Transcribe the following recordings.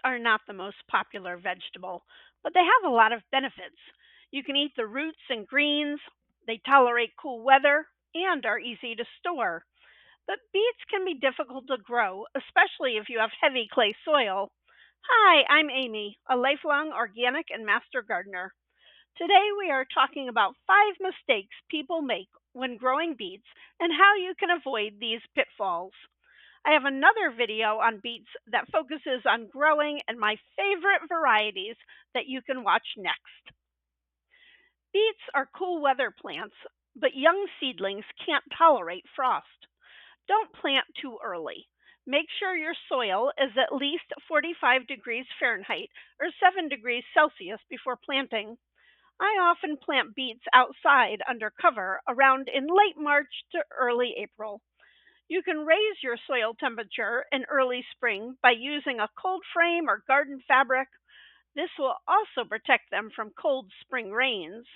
are not the most popular vegetable, but they have a lot of benefits. You can eat the roots and greens, they tolerate cool weather, and are easy to store. But beets can be difficult to grow, especially if you have heavy clay soil. Hi, I'm Amy, a lifelong organic and master gardener. Today we are talking about 5 mistakes people make when growing beets and how you can avoid these pitfalls. I have another video on beets that focuses on growing and my favorite varieties that you can watch next. Beets are cool weather plants, but young seedlings can't tolerate frost. Don't plant too early. Make sure your soil is at least 45 degrees Fahrenheit or 7 degrees Celsius before planting. I often plant beets outside under cover around in late March to early April. You can raise your soil temperature in early spring by using a cold frame or garden fabric. This will also protect them from cold spring rains.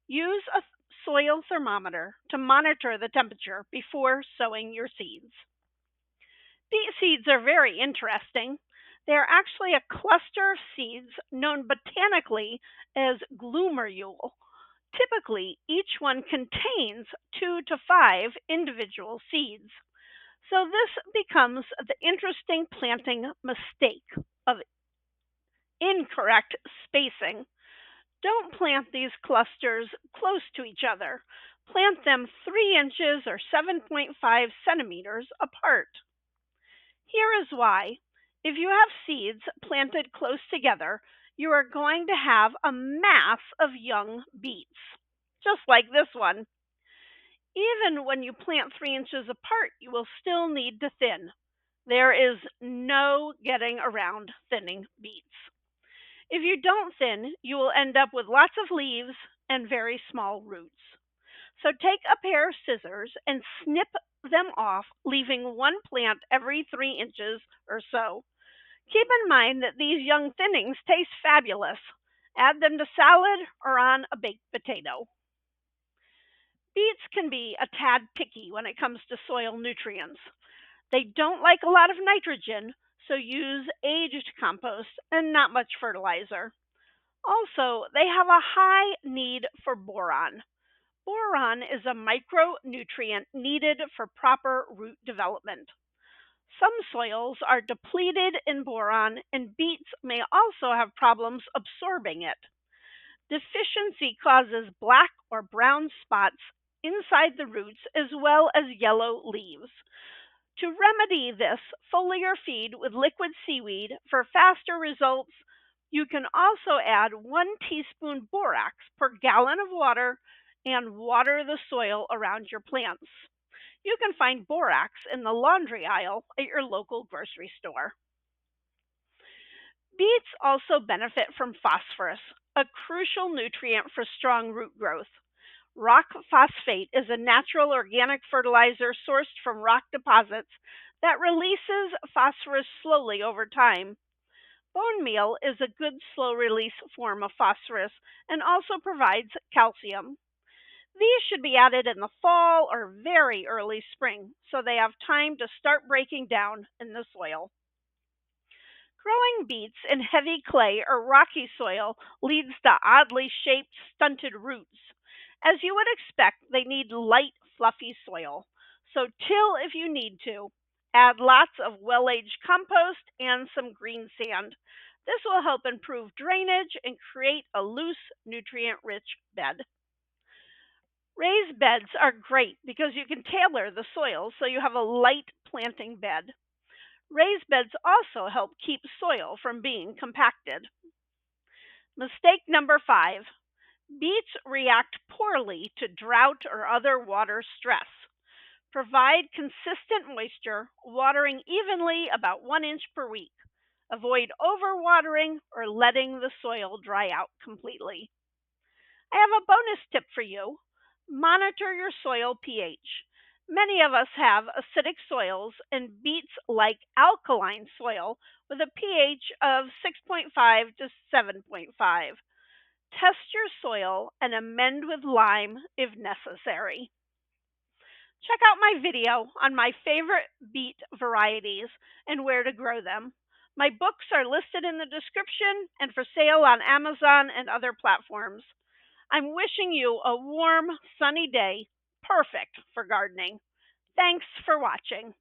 Use a soil thermometer to monitor the temperature before sowing your seeds. Beet seeds are very interesting. They are actually a cluster of seeds known botanically as glomerule. Typically, each one contains 2 to 5 individual seeds. So this becomes the interesting planting mistake of incorrect spacing. Don't plant these clusters close to each other. Plant them 3 inches or 7.5 centimeters apart. Here is why. If you have seeds planted close together, you are going to have a mass of young beets, just like this one. Even when you plant 3 inches apart, you will still need to thin. There is no getting around thinning beets. If you don't thin, you will end up with lots of leaves and very small roots. So take a pair of scissors and snip them off, leaving one plant every 3 inches or so. Keep in mind that these young thinnings taste fabulous. Add them to salad or on a baked potato. Beets can be a tad picky when it comes to soil nutrients. They don't like a lot of nitrogen, so use aged compost and not much fertilizer. Also, they have a high need for boron. Boron is a micronutrient needed for proper root development. Some soils are depleted in boron, and beets may also have problems absorbing it. Deficiency causes black or brown spots inside the roots as well as yellow leaves. To remedy this, foliar feed with liquid seaweed for faster results. You can also add 1 teaspoon borax per gallon of water and water the soil around your plants. You can find borax in the laundry aisle at your local grocery store. Beets also benefit from phosphorus, a crucial nutrient for strong root growth. Rock phosphate is a natural organic fertilizer sourced from rock deposits that releases phosphorus slowly over time. Bone meal is a good slow release form of phosphorus and also provides calcium. These should be added in the fall or very early spring so they have time to start breaking down in the soil. Growing beets in heavy clay or rocky soil leads to oddly shaped, stunted roots. As you would expect, they need light, fluffy soil. So till if you need to. Add lots of well aged compost and some green sand. This will help improve drainage and create a loose, nutrient rich bed. Raised beds are great because you can tailor the soil so you have a light planting bed. Raised beds also help keep soil from being compacted. Mistake number 5. Beets react poorly to drought or other water stress. Provide consistent moisture, watering evenly about 1 inch per week. Avoid overwatering or letting the soil dry out completely. I have a bonus tip for you. Monitor your soil pH. Many of us have acidic soils, and beets like alkaline soil with a pH of 6.5 to 7.5. Test your soil and amend with lime if necessary. Check out my video on my favorite beet varieties and where to grow them. My books are listed in the description and for sale on Amazon and other platforms. I'm wishing you a warm, sunny day, perfect for gardening. Thanks for watching.